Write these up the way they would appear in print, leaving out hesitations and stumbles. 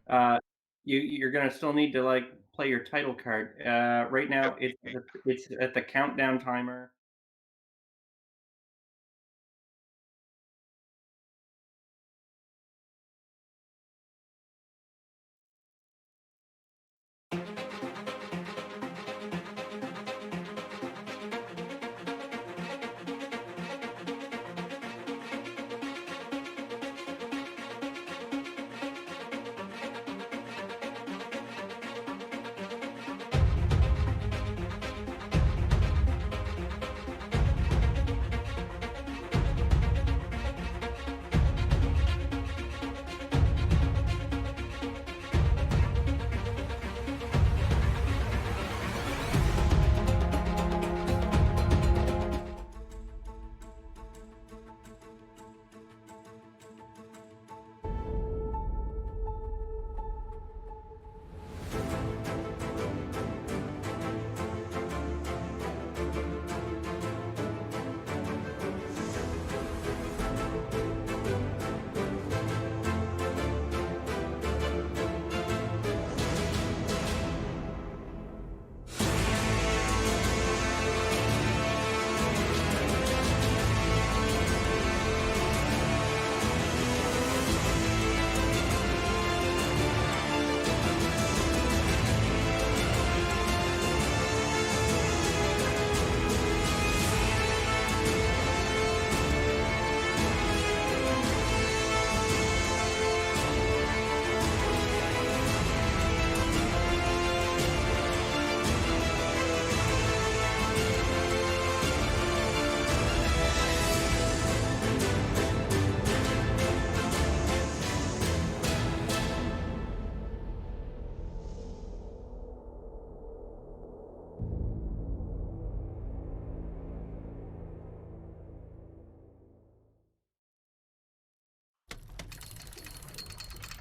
Right. You're gonna still need to like play your title card. Right now, it's at the countdown timer.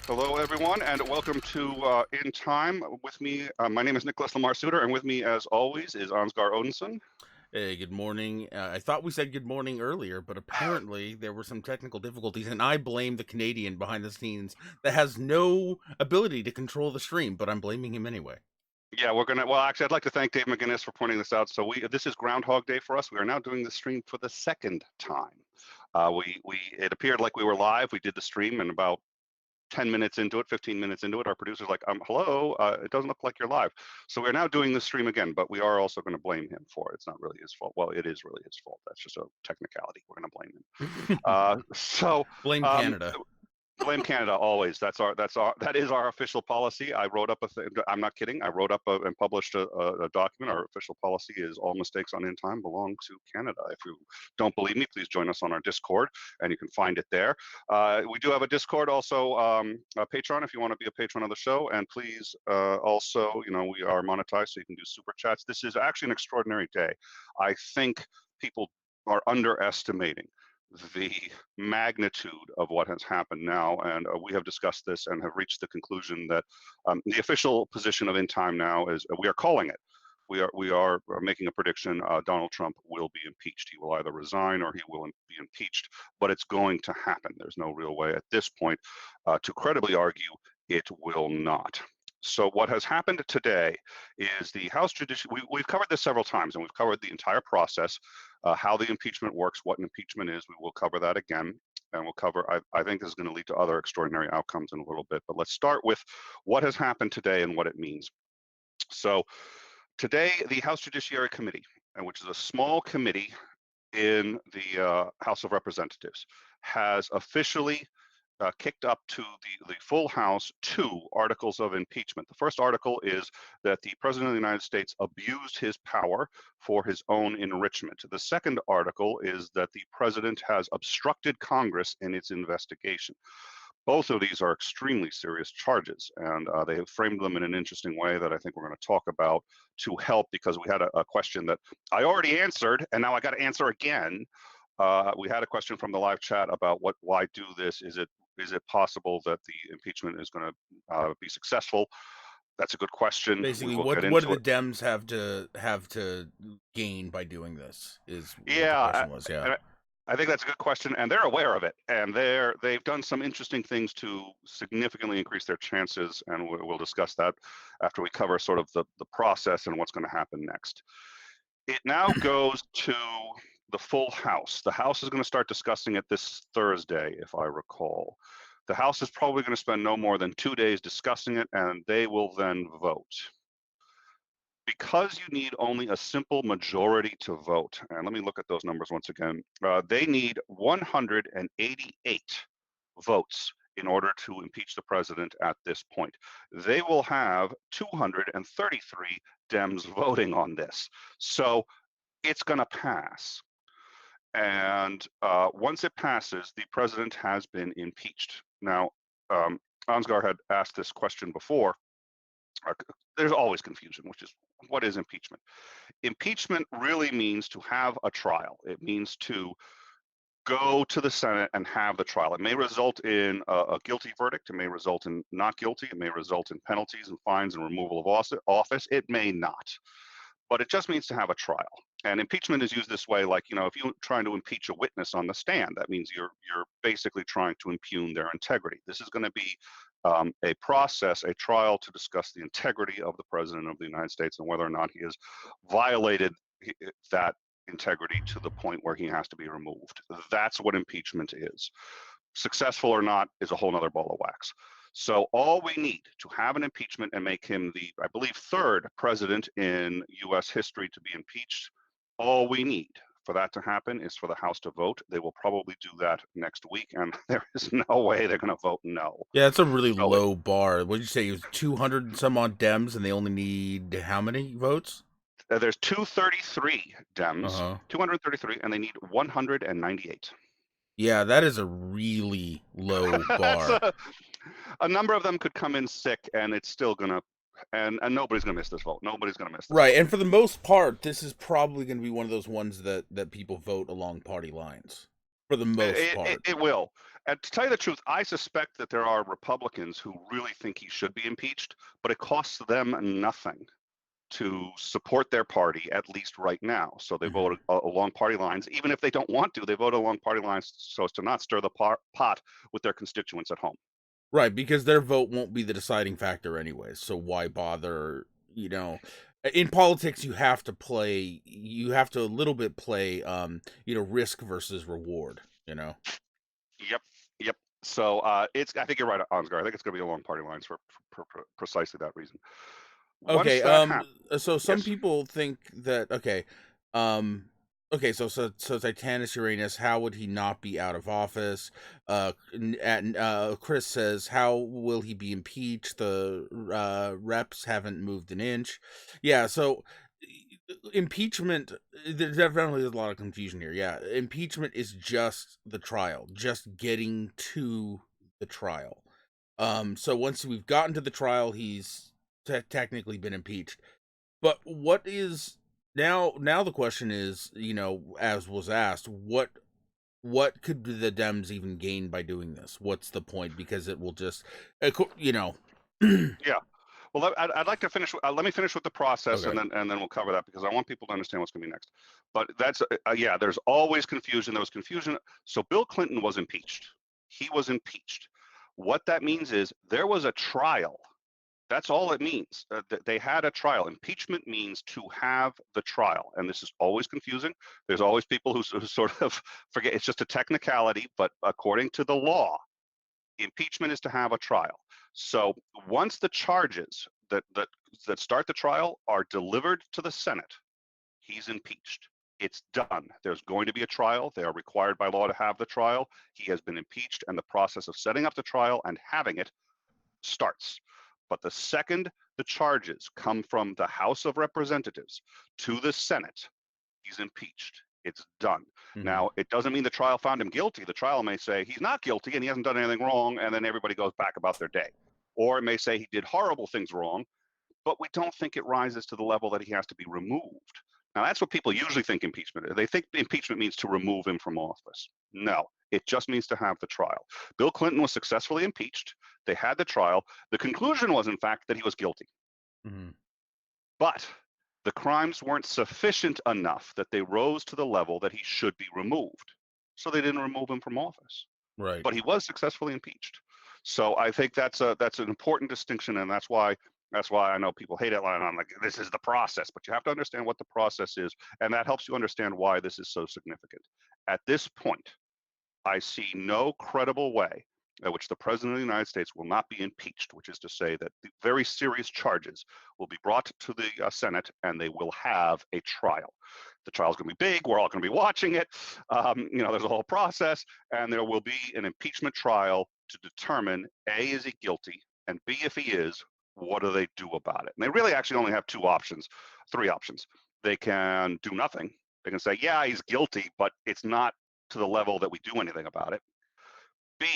Hello, everyone, and welcome to In Time. With me, my name is Nicholas Lamar Soutter, and with me, as always, is Ansgar Odinson. Hey, good morning. I thought we said good morning earlier, but apparently there were some technical difficulties, and I blame the Canadian behind the scenes that has no ability to control the stream, but I'm blaming him anyway. Yeah, we're gonna. Well, actually, I'd like to thank Dave McGinnis for pointing this out. So this is Groundhog Day for us. We are now doing the stream for the second time. It appeared like we were live. We did the stream, and about 10 minutes into it, 15 minutes into it, our producer's like, hello, it doesn't look like you're live. So we're now doing the stream again, but we are also going to blame him for it. It's not really his fault. Well, it is really his fault. That's just a technicality. We're going to blame him. So Blame um, Canada. Blame Canada always. That is our official policy. I wrote up a thing. I'm not kidding. I wrote up and published a document. Our official policy is all mistakes on In Time belong to Canada. If you don't believe me, please join us on our Discord, and you can find it there. We do have a Discord, also a Patreon if you want to be a patron of the show, and please also, we are monetized, so you can do super chats. This is actually an extraordinary day. I think people are underestimating the magnitude of what has happened now, and we have discussed this and have reached the conclusion that the official position of In Time now is we are calling it. We are making a prediction. Donald Trump will be impeached. He will either resign or he will be impeached, but it's going to happen. There's no real way at this point to credibly argue it will not. So what has happened today is the House Judiciary. We've covered this several times, and we've covered the entire process, how the impeachment works, what an impeachment is. We will cover that again, and we'll cover. I think this is going to lead to other extraordinary outcomes in a little bit. But let's start with what has happened today and what it means. So today, the House Judiciary Committee, which is a small committee in the House of Representatives, has officially kicked up to the full House 2 articles of impeachment. The first article is that the President of the United States abused his power for his own enrichment. The second article is that the President has obstructed Congress in its investigation. Both of these are extremely serious charges, and they have framed them in an interesting way that I think we're going to talk about to help, because we had a question that I already answered, and now I got to answer again. We had a question from the live chat about why do this? Is it possible that the impeachment is going to be successful? That's a good question. We Basically, will what get do into the it. Dems have to gain by doing this? Is what the Yeah, question was. Yeah. and I think that's a good question, and they're aware of it, and they've done some interesting things to significantly increase their chances, and we'll discuss that after we cover sort of the process and what's going to happen next. It now goes to the full House. The House is going to start discussing it this Thursday, if I recall. The House is probably going to spend no more than 2 days discussing it, and they will then vote. Because you need only a simple majority to vote, and let me look at those numbers once again, they need 188 votes in order to impeach the president at this point. They will have 233 Dems voting on this. So it's going to pass. And once it passes, the president has been impeached. Now, Ansgar had asked this question before. There's always confusion, which is, what is impeachment? Impeachment really means to have a trial. It means to go to the Senate and have the trial. It may result in a guilty verdict. It may result in not guilty. It may result in penalties and fines and removal of office. It may not. But it just means to have a trial. And impeachment is used this way, like, if you're trying to impeach a witness on the stand, that means you're basically trying to impugn their integrity. This is going to be a process, a trial to discuss the integrity of the president of the United States and whether or not he has violated that integrity to the point where he has to be removed. That's what impeachment is. Successful or not is a whole nother ball of wax. So all we need to have an impeachment and make him the, I believe, third president in U.S. history to be impeached, all we need for that to happen is for the House to vote. They will probably do that next week, and there is no way they're going to vote no. Yeah, it's a really low bar. What did you say? It was 200 and some odd Dems, and they only need how many votes? There's 233 Dems, 233, and they need 198. Yeah, that is a really low bar. A number of them could come in sick, and it's still gonna, and nobody's gonna miss this vote. Nobody's gonna miss this Right, vote. and for the most part, this is probably going to be one of those ones that people vote along party lines. For the most part, it will. And to tell you the truth, I suspect that there are Republicans who really think he should be impeached, but it costs them nothing to support their party, at least right now. So they vote along party lines. Even if they don't want to, they vote along party lines so as to not stir the pot with their constituents at home. Right, because their vote won't be the deciding factor anyways. So why bother? In politics, you have to a little bit play, risk versus reward. Yep. So I think you're right, Ansgar. I think it's going to be along party lines for precisely that reason. Okay. So some Yes. people think that so Titanus Uranus, how would he not be out of office? Chris says, how will he be impeached? The reps haven't moved an inch. Yeah, so impeachment, there's definitely a lot of confusion here. Yeah, impeachment is just the trial, just getting to the trial. So once we've gotten to the trial, he's technically been impeached. But what is now the question is, as was asked, what could the Dems even gain by doing this? What's the point? Because it will just, Yeah. Well, I'd like to finish. Let me finish with the process, Okay. and then we'll cover that, because I want people to understand what's going to be next. But that's there's always confusion. There was confusion. So Bill Clinton was impeached. He was impeached. What that means is there was a trial. That's all it means. They had a trial. Impeachment means to have the trial, and this is always confusing. There's always people who sort of forget. It's just a technicality, but according to the law, impeachment is to have a trial. So once the charges that start the trial are delivered to the Senate, he's impeached. It's done. There's going to be a trial. They are required by law to have the trial. He has been impeached, and the process of setting up the trial and having it starts. But the second the charges come from the House of Representatives to the Senate, he's impeached. It's done. Now, it doesn't mean the trial found him guilty. The trial may say he's not guilty and he hasn't done anything wrong, and then everybody goes back about their day. Or it may say he did horrible things wrong, but we don't think it rises to the level that he has to be removed. Now, that's what people usually think impeachment is. They think impeachment means to remove him from office. No, it just means to have the trial. Bill Clinton was successfully impeached. They had the trial. The conclusion was, in fact, that he was guilty. But the crimes weren't sufficient enough that they rose to the level that he should be removed. so they didn't remove him from office. Right. But he was successfully impeached. So I think that's an important distinction, and that's why I know people hate it. I'm like, this is the process, but you have to understand what the process is, and that helps you understand why this is so significant. At this point, I see no credible way at which the President of the United States will not be impeached, which is to say that the very serious charges will be brought to the Senate and they will have a trial. The trial's going to be big. We're all going to be watching it. There's a whole process, and there will be an impeachment trial to determine A, is he guilty, and B, if he is, what do they do about it? And they really actually only have three options. They can do nothing. They can say, yeah, he's guilty, but it's not to the level that we do anything about it. B,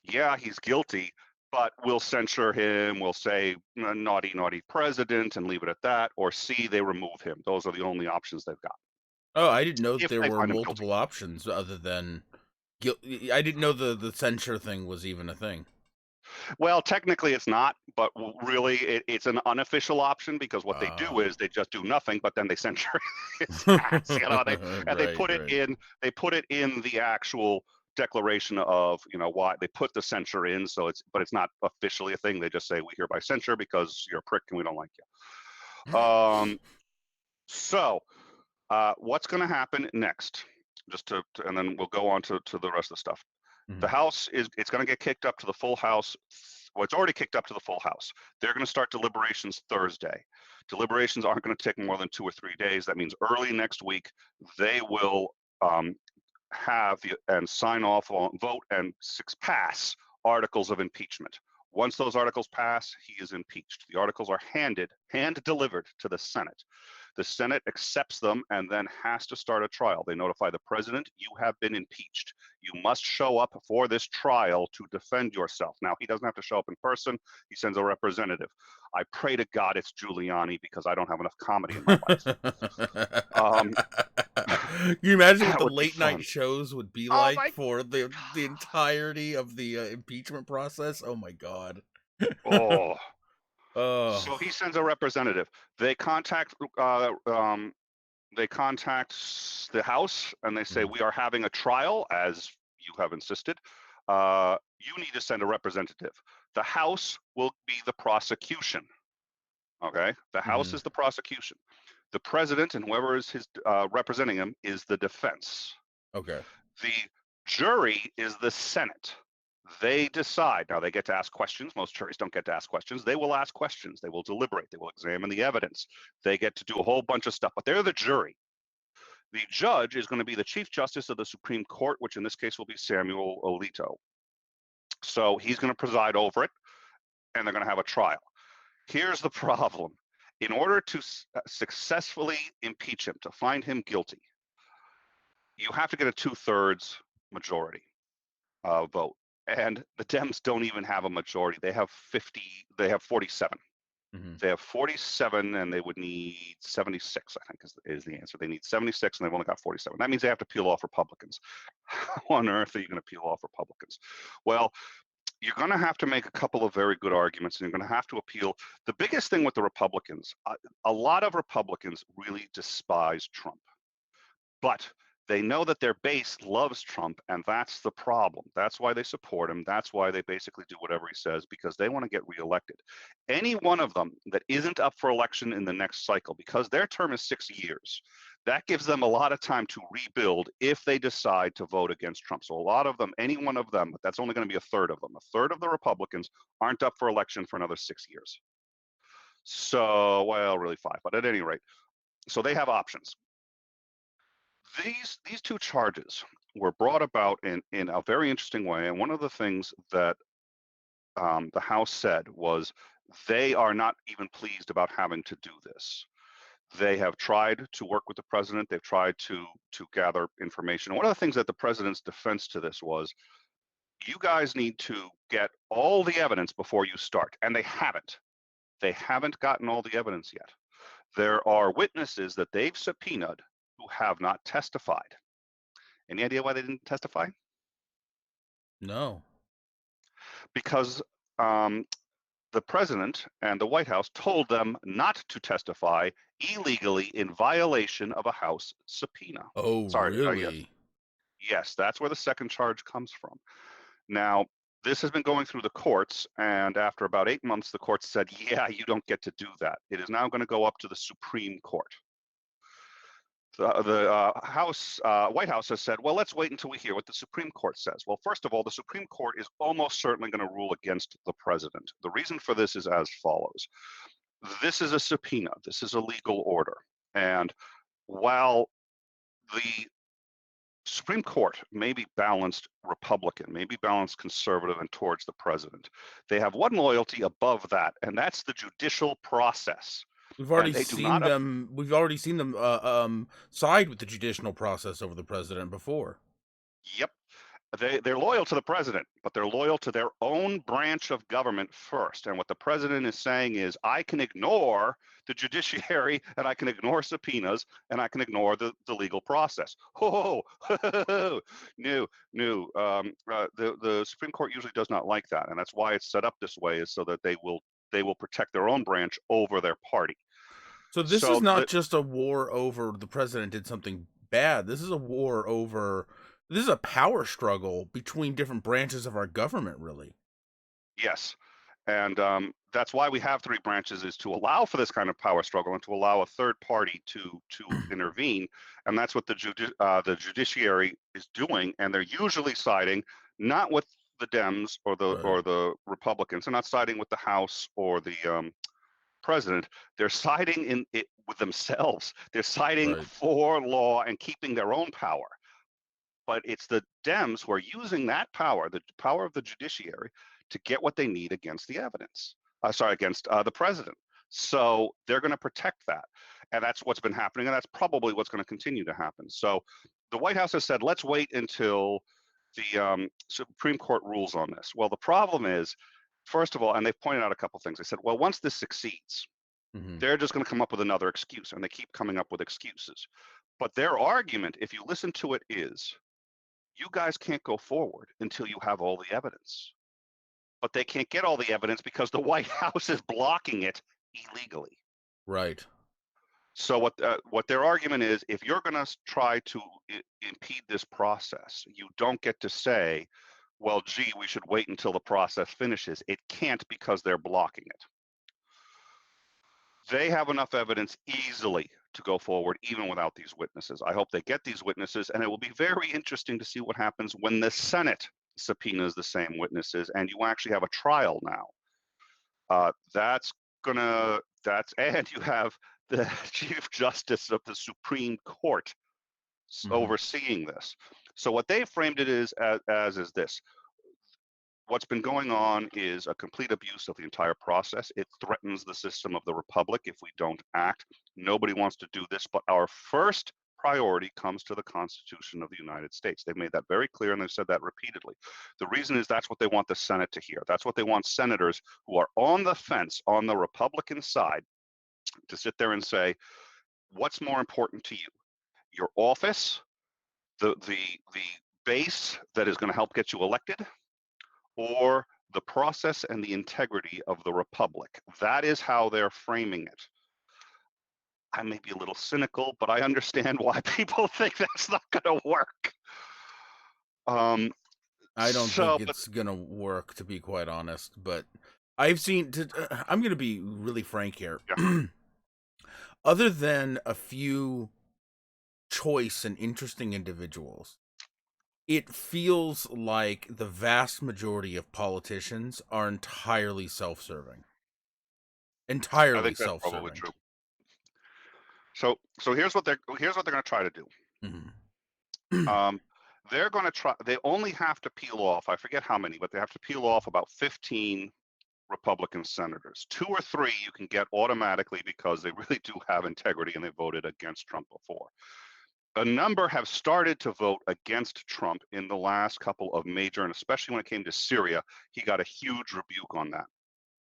yeah, he's guilty, but we'll censure him. We'll say naughty, naughty president and leave it at that. Or C, they remove him. Those are the only options they've got. Oh, I didn't know that If there they were find him guilty. multiple options other than I didn't know the censure thing was even a thing. Well, technically it's not, but really it's an unofficial option, because what they do is they just do nothing, but then they censure his ass, they put it in. They put it in the actual declaration of why they put the censure in. So it's not officially a thing. They just say we hereby censure because you're a prick and we don't like you. So what's going to happen next? And then we'll go on to the rest of the stuff. The House it's going to get kicked up to the full House. Well, it's already kicked up to the full House. They're going to start deliberations Thursday. Deliberations aren't going to take more than 2 or 3 days. That means early next week they will have and sign off on, vote and pass articles of impeachment. Once those articles pass, he is impeached. The articles are hand delivered to the Senate. The Senate accepts them and then has to start a trial. They notify the president, you have been impeached. You must show up for this trial to defend yourself. Now, he doesn't have to show up in person. He sends a representative. I pray to God it's Giuliani, because I don't have enough comedy in my life. Can you imagine what the late night shows would be like for the entirety of the impeachment process? Oh my God. So he sends a representative. They contact the House and they say, we are having a trial, as you have insisted. You need to send a representative. The House will be the prosecution. Okay, the House is the prosecution. The president and whoever is his representing him is the defense. Okay. The jury is the Senate. They decide. Now, they get to ask questions. Most juries don't get to ask questions. They will ask questions. They will deliberate. They will examine the evidence. They get to do a whole bunch of stuff, but they're the jury. The judge is going to be the Chief Justice of the Supreme Court, which in this case will be Samuel Alito. So he's going to preside over it, and they're going to have a trial. Here's the problem. In order to successfully impeach him, to find him guilty, you have to get a 2/3 majority vote. And the Dems don't even have a majority. They have 47. They have 47, and they would need 76, I think is the answer. They need 76, and they've only got 47. That means they have to peel off Republicans. How on earth are you going to peel off Republicans? Well, you're going to have to make a couple of very good arguments, and you're going to have to appeal. The biggest thing with the Republicans, a lot of Republicans really despise Trump, but they know that their base loves Trump, and that's the problem. That's why they support him. That's why they basically do whatever he says, because they want to get reelected. Any one of them that isn't up for election in the next cycle, because their term is 6 years, that gives them a lot of time to rebuild if they decide to vote against Trump. So a lot of them, any one of them, but that's only going to be 1/3 of them. 1/3 of the Republicans aren't up for election for another 6 years. So, well, really 5, but at any rate, so they have options. These two charges were brought about in a very interesting way, and one of the things that the House said was they are not even pleased about having to do this. They have tried to work with the president. They've tried to gather information. And one of the things that the president's defense to this was, you guys need to get all the evidence before you start, and they haven't. They haven't gotten all the evidence yet. There are witnesses that they've subpoenaed who have not testified. Any idea why they didn't testify? No. Because the president and the White House told them not to testify illegally in violation of a House subpoena. Oh, Sorry, really? Yes, that's where the second charge comes from. Now, this has been going through the courts, and after about 8 months, the courts said, yeah, you don't get to do that. It is now going to go up to the Supreme Court. The White House has said, well, let's wait until we hear what the Supreme Court says. Well, first of all, the Supreme Court is almost certainly going to rule against the president. The reason for this is as follows. This is a subpoena. This is a legal order. And while the Supreme Court may be balanced Republican, may be balanced conservative and towards the president, they have one loyalty above that, and that's the judicial process. We've already And they do seen not them. We've already seen them side with the judicial process over the president before. Yep. They're loyal to the president, but they're loyal to their own branch of government first. And what the president is saying is, I can ignore the judiciary and I can ignore subpoenas and I can ignore the legal process. Oh, no. The Supreme Court usually does not like that. And that's why it's set up this way, is so that they will protect their own branch over their party. So this is not just a war over the president did something bad. This is a war over. This is a power struggle between different branches of our government, really. Yes. And that's why we have three branches, is to allow for this kind of power struggle and to allow a third party to intervene. And that's what the judiciary is doing. And they're usually siding not with the Dems or the Republicans. They're not siding with the House or the president. They're siding with themselves. They're siding for law and keeping their own power. But it's the Dems who are using that power, the power of the judiciary, to get what they need against the evidence. Against the president. So they're going to protect that. And that's what's been happening. And that's probably what's going to continue to happen. So the White House has said, let's wait until the Supreme Court rules on this. Well, the problem is, first of all, and they've pointed out a couple things. They said, well, once this succeeds, they're just going to come up with another excuse. And they keep coming up with excuses. But their argument, if you listen to it, is, you guys can't go forward until you have all the evidence. But they can't get all the evidence because the White House is blocking it illegally. Right. So what their argument is, if you're going to try to impede this process, you don't get to say, well, gee, we should wait until the process finishes. It can't, because they're blocking it. They have enough evidence easily to go forward, even without these witnesses. I hope they get these witnesses, and it will be very interesting to see what happens when the Senate subpoenas the same witnesses, and you actually have a trial now. And you have the Chief Justice of the Supreme Court overseeing this. So what they framed it is this. What's been going on is a complete abuse of the entire process. It threatens the system of the republic if we don't act. Nobody wants to do this, but our first priority comes to the Constitution of the United States. They've made that very clear, and they've said that repeatedly. The reason is that's what they want the Senate to hear. That's what they want senators who are on the fence, on the Republican side, to sit there and say, what's more important to you? Your office, the base that is going to help get you elected, or the process and the integrity of the republic? That is how they're framing it. I may be a little cynical, but I understand why people think that's not going to work. I don't think it's going to work, to be quite honest. But I've seen. I'm going to be really frank here. Yeah. Other than a few choice and interesting individuals, it feels like the vast majority of politicians are entirely self-serving. Entirely I think that's self-serving. probably true. So here's what they're going to try to do. They're going to try. They only have to peel off, I forget how many, but they have to peel off about 15 Republican senators. 2 or 3 you can get automatically because they really do have integrity and they voted against Trump before. A number have started to vote against Trump in the last couple of major, and especially when it came to Syria, he got a huge rebuke on that.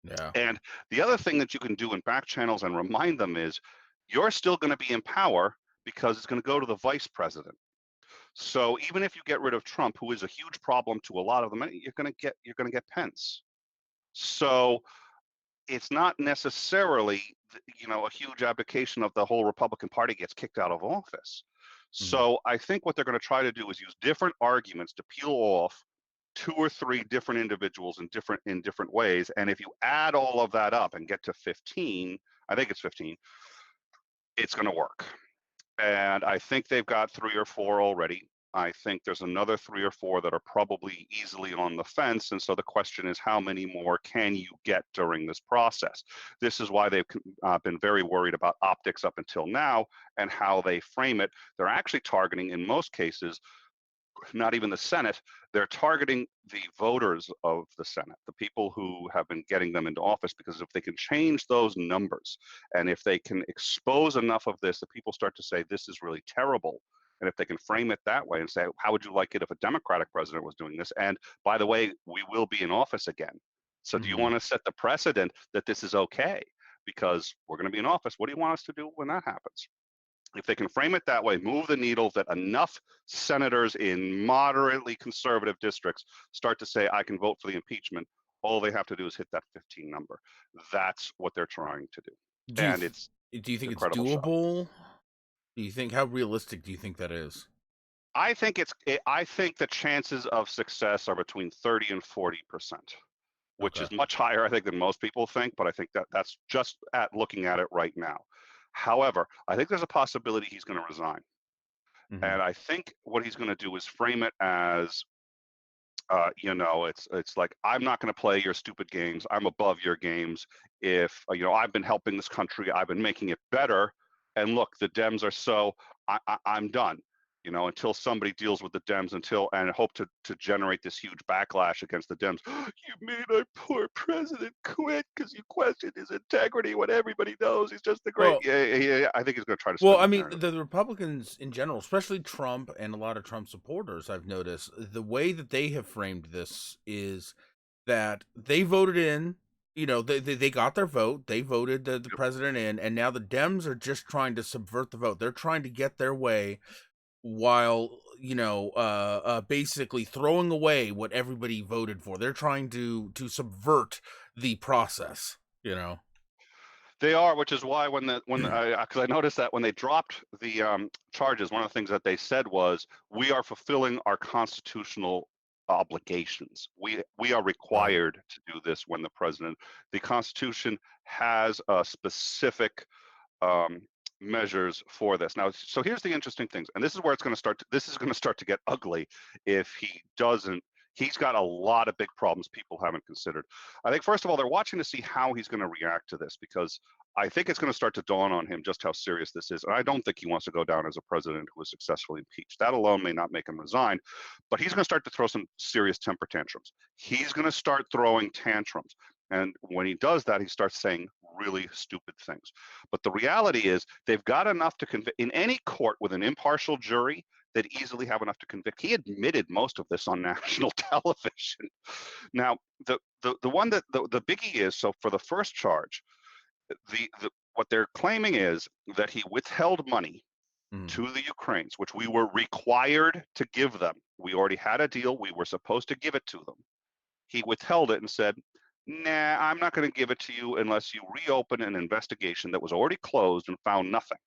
Yeah. And the other thing that you can do in back channels and remind them is, you're still going to be in power because it's going to go to the vice president. So even if you get rid of Trump, who is a huge problem to a lot of them, you're going to get Pence. So it's not necessarily, a huge abdication of the whole Republican Party gets kicked out of office. Hmm. So I think what they're going to try to do is use different arguments to peel off 2 or 3 different individuals in different ways. And if you add all of that up and get to 15, I think it's 15, it's going to work. And I think they've got 3 or 4 already. I think there's another 3 or 4 that are probably easily on the fence. And so the question is, how many more can you get during this process? This is why they've been very worried about optics up until now and how they frame it. They're actually targeting, in most cases, not even the Senate, they're targeting the voters of the Senate, the people who have been getting them into office, because if they can change those numbers and if they can expose enough of this that people start to say this is really terrible, and if they can frame it that way and say, how would you like it if a Democratic president was doing this? And by the way, we will be in office again. So do you Hmm. want to set the precedent that this is okay? Because we're going to be in office. What do you want us to do when that happens? If they can frame it that way, move the needle that enough senators in moderately conservative districts start to say, I can vote for the impeachment, all they have to do is hit that 15 number. That's what they're trying to do. Do you And th- it's do you a think it's credible shot. doable? Do you think how realistic do you think that is? I think the chances of success are between 30 and 40%, which Okay. is much higher, I think, than most people think, but I think that that's just at looking at it right now. However, I think there's a possibility he's going to resign. Hmm. And I think what he's going to do is frame it as, it's like, I'm not going to play your stupid games. I'm above your games. If I've been helping this country, I've been making it better. And look, the Dems are I'm done. Until somebody deals with the Dems, and hope to generate this huge backlash against the Dems. You made our poor president quit because you questioned his integrity when everybody knows he's just the great. Well, Yeah. I think he's going to try to well, spin I that mean, narrative. the Republicans in general, especially Trump and a lot of Trump supporters, I've noticed the way that they have framed this is that they voted in, they got their vote, they voted the Yep. president in, and now the Dems are just trying to subvert the vote. They're trying to get their way while, basically throwing away what everybody voted for. They're trying to subvert the process, you know. They are, which is why because I noticed that when they dropped the charges, one of the things that they said was, "We are fulfilling our constitutional obligations. We are Right. required to do this when the Constitution has a specific um, measures for this." Now, so here's the interesting things, and this is where this is going to start to get ugly if he doesn't. He's got a lot of big problems people haven't considered. I think, first of all, they're watching to see how he's going to react to this, because I think it's going to start to dawn on him just how serious this is. And I don't think he wants to go down as a president who was successfully impeached. That alone may not make him resign, but he's going to start to throw some serious temper tantrums. He's going to start throwing tantrums. And when he does that, he starts saying really stupid things. But the reality is, they've got enough to convict. In any court with an impartial jury, they'd easily have enough to convict. He admitted most of this on national television. Now, the one that the biggie is, so for the first charge, what they're claiming is that he withheld money Mhm. to the Ukrainians, which we were required to give them. We already had a deal. We were supposed to give it to them. He withheld it and said, nah, I'm not going to give it to you unless you reopen an investigation that was already closed and found nothing.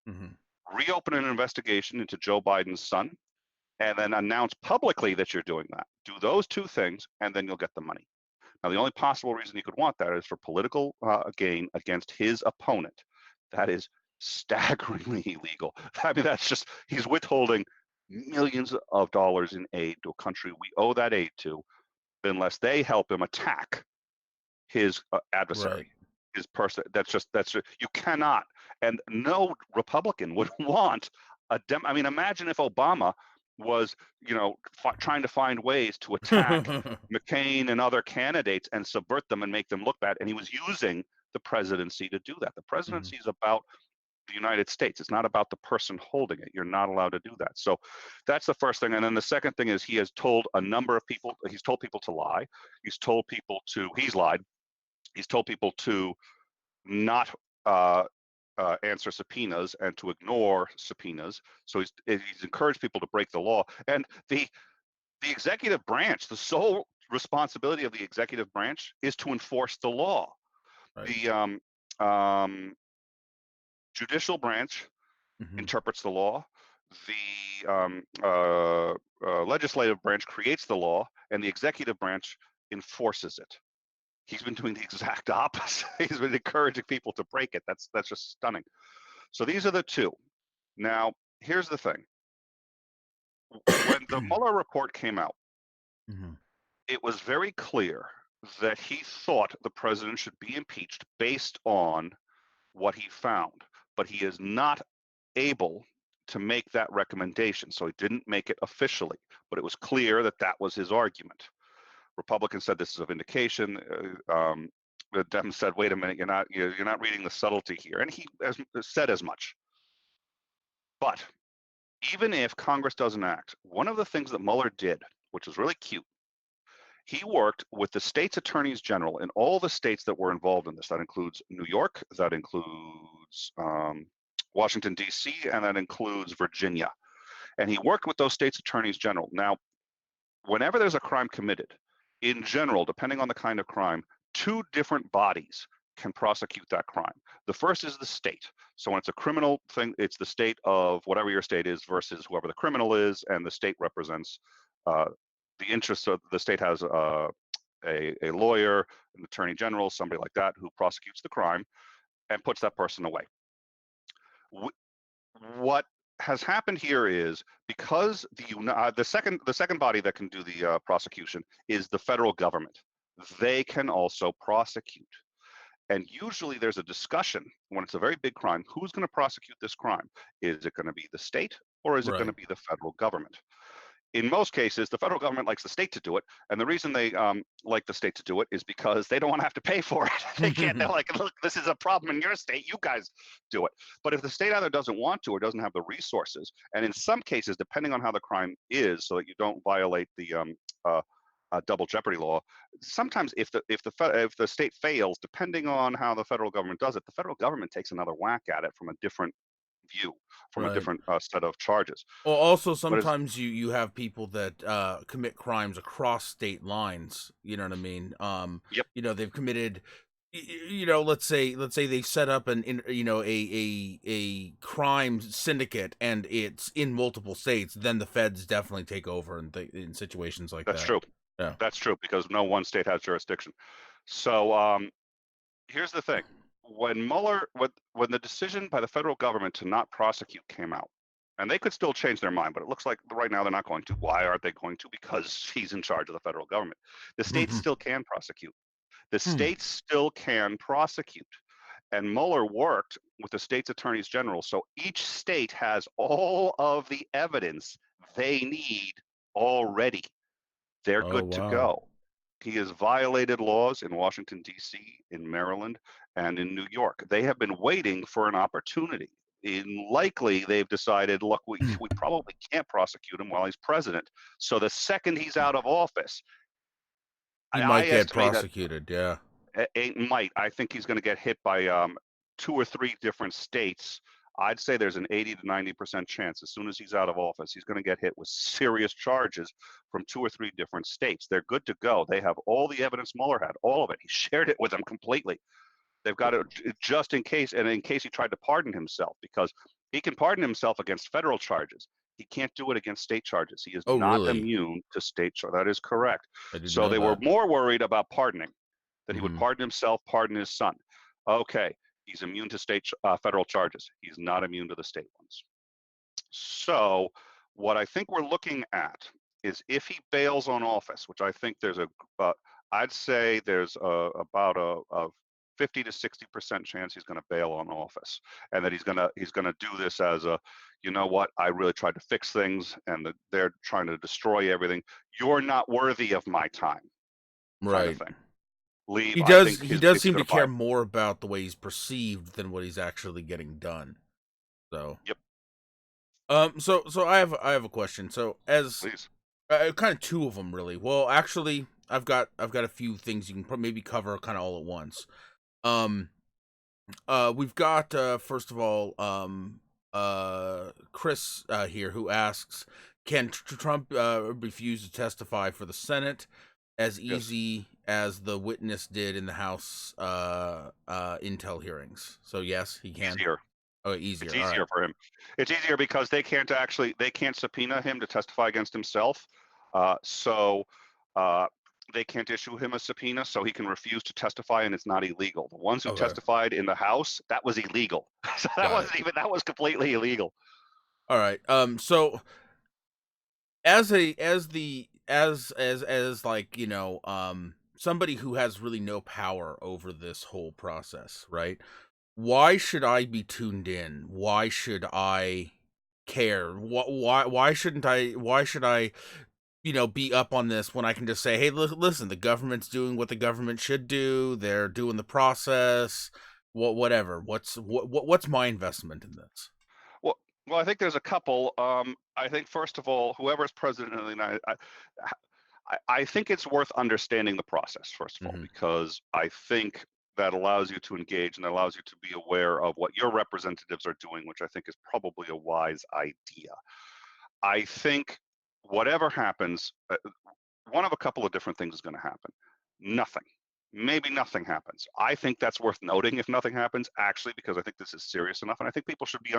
Mhm. Reopen an investigation into Joe Biden's son, and then announce publicly that you're doing that. Do those 2 things, and then you'll get the money. Now, the only possible reason he could want that is for political gain against his opponent. That is staggeringly illegal. I mean, he's withholding millions of dollars in aid to a country we owe that aid to, unless they help him attack his Right. adversary, his person. You cannot, and no Republican would want I mean, imagine if Obama was, trying to find ways to attack McCain and other candidates and subvert them and make them look bad, and he was using the presidency to do that. The Mhm. presidency is about the United States. It's not about the person holding it. You're not allowed to do that. So that's the first thing. And then the second thing is, he has told a number of people, he's told people to lie. He's lied. He's told people to not answer subpoenas and to ignore subpoenas. So he's encouraged people to break the law. And the executive branch, the sole responsibility of the executive branch is to enforce the law. Right. The judicial branch Mhm. interprets the law. the legislative branch creates the law, and the executive branch enforces it. He's been doing the exact opposite. He's been encouraging people to break it. That's just stunning. So these are the two. Now, here's the thing. When the Mueller report came out, it was very clear that he thought the president should be impeached based on what he found, but he is not able to make that recommendation. So he didn't make it officially, but it was clear that that was his argument. Republicans said this is a vindication. The Dems said, "Wait a minute, you're not reading the subtlety here," and he has said as much. But even if Congress doesn't act, one of the things that Mueller did, which was really cute, he worked with the state's attorneys general in all the states that were involved in this. That includes New York, that includes Washington, D.C., and that includes Virginia. And he worked with those states' attorneys general. Now, whenever there's a crime committed, in general, depending on the kind of crime, two different bodies can prosecute that crime. The first is the state. So when it's a criminal thing, it's the state of whatever your state is versus whoever the criminal is, and the state represents the interests of the state. Has a lawyer, an attorney general, somebody like that, who prosecutes the crime and puts that person away. What has happened here is, because the second body that can do the prosecution is the federal government. They can also prosecute. And usually there's a discussion when it's a very big crime, who's going to prosecute this crime? Is it going to be the state, or is it going to be the federal government? In most cases, the federal government likes the state to do it, and the reason they like the state to do it is because they don't want to have to pay for it. They can't. They're like, look, this is a problem in your state. You guys do it. But if the state either doesn't want to or doesn't have the resources, and in some cases, depending on how the crime is, so that you don't violate the double jeopardy law, sometimes if the state fails, depending on how the federal government does it, the federal government takes another whack at it from a different view, from a different set of charges. Well, also sometimes you have people that commit crimes across state lines. You know what I mean? Yep. You know, they've committed. You know, let's say they set up a crime syndicate and it's in multiple states. Then the feds definitely take over in situations like that. That's true. Yeah. That's true, because no one state has jurisdiction. So here's the thing. When the decision by the federal government to not prosecute came out, and they could still change their mind, but it looks like right now they're not going to. Why aren't they going to? Because he's in charge of the federal government. The states still can prosecute. The states still can prosecute. And Mueller worked with the state's attorneys general. So each state has all of the evidence they need already. They're good to go. He has violated laws in Washington, D.C., in Maryland, and in New York. They have been waiting for an opportunity. Likely, they've decided, look, we probably can't prosecute him while he's president. So the second he's out of office, he might get prosecuted. I think he's going to get hit by 2 or 3 different states. I'd say there's an 80 to 90% chance as soon as he's out of office, he's going to get hit with serious charges from 2 or 3 different states. They're good to go. They have all the evidence Mueller had, all of it. He shared it with them completely. They've got it just in case, and in case he tried to pardon himself, because he can pardon himself against federal charges. He can't do it against state charges. He is not immune to state charges. That is correct. So they were more worried about pardoning, that he would pardon himself, pardon his son. Okay. He's immune to federal charges. He's not immune to the state ones. So what I think we're looking at is, if he bails on office, which I think there's I'd say there's about a 50 to 60% chance he's going to bail on office, and that he's going to do this as a, you know what, I really tried to fix things, and they're trying to destroy everything. You're not worthy of my time. Right. Kind of thing. Leave. He does seem to care more about the way he's perceived than what he's actually getting done. So So I have a question. So Please. Kind of 2 of them really. Well, actually, I've got a few things you can maybe cover kind of all at once. We've got first of all Chris here, who asks, can Trump refuse to testify for the Senate as easy as the witness did in the House intel hearings? So yes, he can. Easier. Oh, It's easier. All right. easier for him. It's easier because they can't subpoena him to testify against himself. So they can't issue him a subpoena, so he can refuse to testify, and it's not illegal. The ones who Okay. testified in the House, that was illegal. So Got it. that was completely illegal. All right. So as like, somebody who has really no power over this whole process, right? Why should I be tuned in? Why should I care? Why shouldn't I? Why should I, be up on this when I can just say, hey, listen, the government's doing what the government should do. They're doing the process. Whatever. What's my investment in this? Well, well, I think there's a couple. I think first of all, whoever's president of the United, I think it's worth understanding the process first of all, Hmm. because I think that allows you to engage and allows you to be aware of what your representatives are doing, which I think is probably a wise idea. I think whatever happens, one of a couple of different things is going to happen. Nothing. Maybe nothing happens. I think that's worth noting if nothing happens, actually, because I think this is serious enough, and I think people should be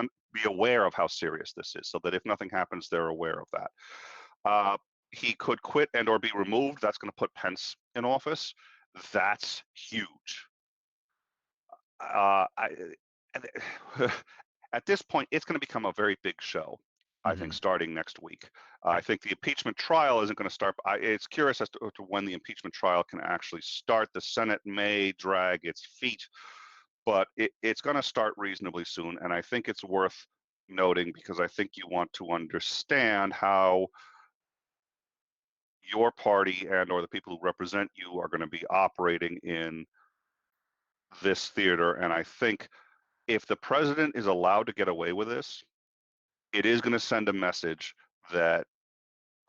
aware of how serious this is, so that if nothing happens, they're aware of that. He could quit and or be removed. That's going to put Pence in office. That's huge. I, at this point, it's going to become a very big show. I think Hmm. starting next week. I think the impeachment trial isn't going to start. It's curious as to when the impeachment trial can actually start. The Senate may drag its feet, but it's going to start reasonably soon. And I think it's worth noting because I think you want to understand how your party and or the people who represent you are going to be operating in this theater. And I think if the president is allowed to get away with this, it is going to send a message that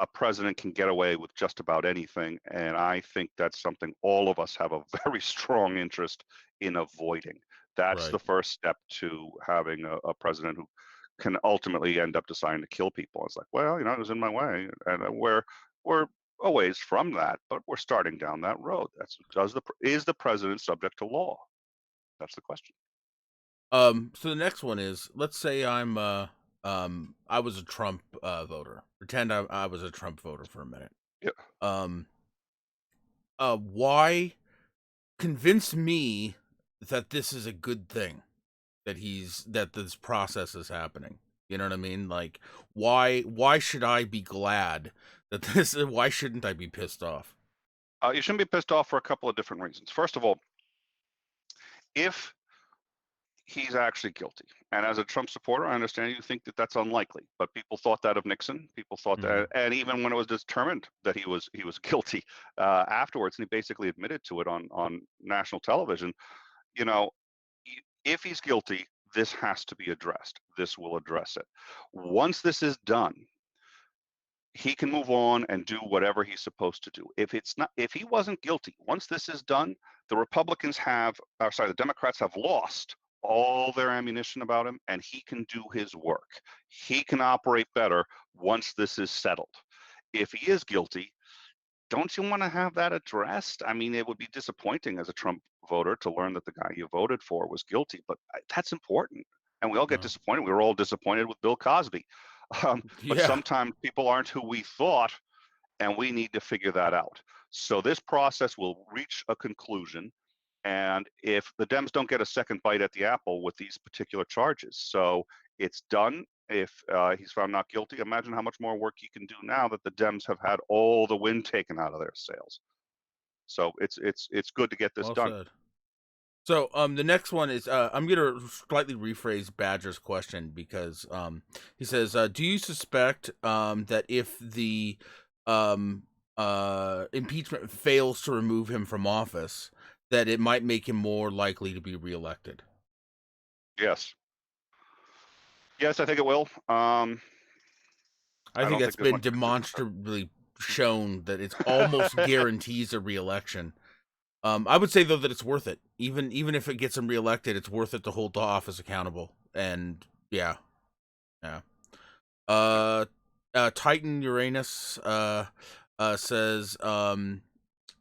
a president can get away with just about anything. And I think that's something all of us have a very strong interest in avoiding. That's Right. the first step to having a president who can ultimately end up deciding to kill people. It's like, well, it was in my way. And we're a ways from that, but we're starting down that road. Is the president subject to law? That's the question. So the next one is, let's say I was a Trump voter. Pretend I was a Trump voter for a minute. Yeah. Um, why convince me that this is a good thing, that this process is happening? You know what I mean? Like, why should I be glad that this? Why shouldn't I be pissed off? You shouldn't be pissed off for a couple of different reasons. First of all, if he's actually guilty. And as a Trump supporter, I understand you think that that's unlikely, but people thought that of Nixon. People thought Hmm. that, and even when it was determined that he was guilty afterwards, and he basically admitted to it on national television. You know, if he's guilty, this has to be addressed. This will address it. Once this is done, he can move on and do whatever he's supposed to do. If he wasn't guilty, once this is done, the Democrats have lost all their ammunition about him, and he can do his work. He can operate better once this is settled. If he is guilty, don't you want to have that addressed? I mean, it would be disappointing as a Trump voter to learn that the guy you voted for was guilty, but that's important. And we all get disappointed. We were all disappointed with Bill Cosby. But Yeah. sometimes people aren't who we thought, and we need to figure that out. So this process will reach a conclusion. And if the Dems don't get a second bite at the apple with these particular charges, so it's done. If he's found not guilty, imagine how much more work he can do now that the Dems have had all the wind taken out of their sails. So it's good to get this Well done. said. So, the next one is, I'm gonna slightly rephrase Badger's question because, he says, do you suspect, that if the, um, impeachment fails to remove him from office, that it might make him more likely to be reelected? Yes, yes, I think it will. I I think don't that's think there's been much you can do. demonstrably shown that it's almost guarantees a reelection. I would say though that it's worth it. Even if it gets him reelected, it's worth it to hold the office accountable. And yeah, yeah. Uh, Titan Uranus says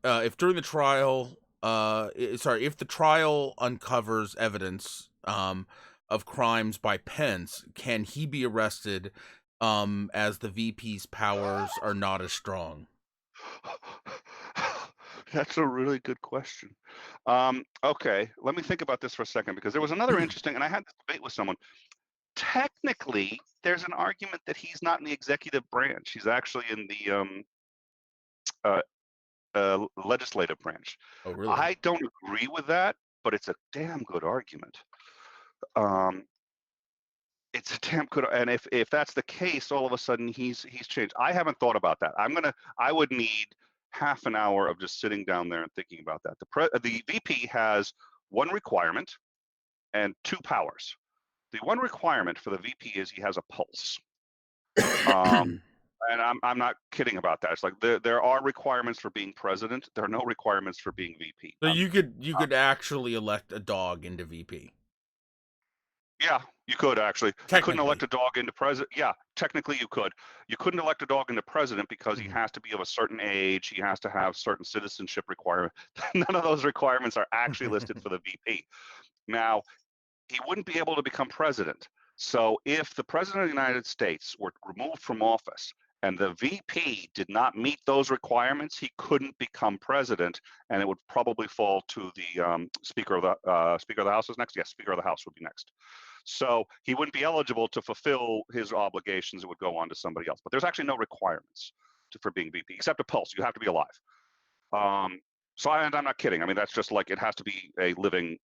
if during the trial if the trial uncovers evidence of crimes by Pence, can he be arrested as the VP's powers are not as strong? That's a really good question. Okay, let me think about this for a second, because there was another interesting, and I had this debate with someone. Technically, there's an argument that he's not in the executive branch. He's actually in the legislative branch. Oh, really? I don't agree with that, but it's a damn good argument. Um, it's a damn good, and if that's the case, all of a sudden he's changed. I haven't thought about that. I would need half an hour of just sitting down there and thinking about that. The VP has one requirement and two powers. The one requirement for the VP is he has a pulse. And I'm not kidding about that. It's like there are requirements for being president. There are no requirements for being VP. So you could actually elect a dog into VP. Yeah, you could actually. You couldn't elect Technically. a dog into president. Yeah, technically you could. You couldn't elect a dog into president because he Mhm. has to be of a certain age. He has to have certain citizenship requirement. None of those requirements are actually listed for the VP. Now, he wouldn't be able to become president. So if the president of the United States were removed from office and the VP did not meet those requirements, he couldn't become president, and it would probably fall to the Speaker of the House is next. Yes, Speaker of the House would be next. So he wouldn't be eligible to fulfill his obligations. It would go on to somebody else. But there's actually no requirements for being VP except a pulse. You have to be alive. I'm not kidding. I mean, that's just like, it has to be a living.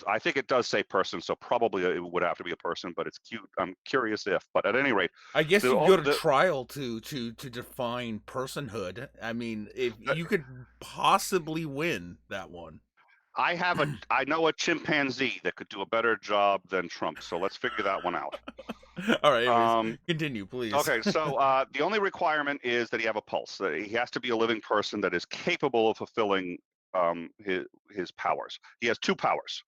I think it does say person, so probably it would have to be a person, but it's cute. I'm curious if, but at any rate, I guess you go to trial to define personhood. I mean, if you could possibly win that one. I know a chimpanzee that could do a better job than Trump, so let's figure that one out. All right, anyways, continue, please. Okay, so the only requirement is that he have a pulse. He has to be a living person that is capable of fulfilling his powers. He has two powers.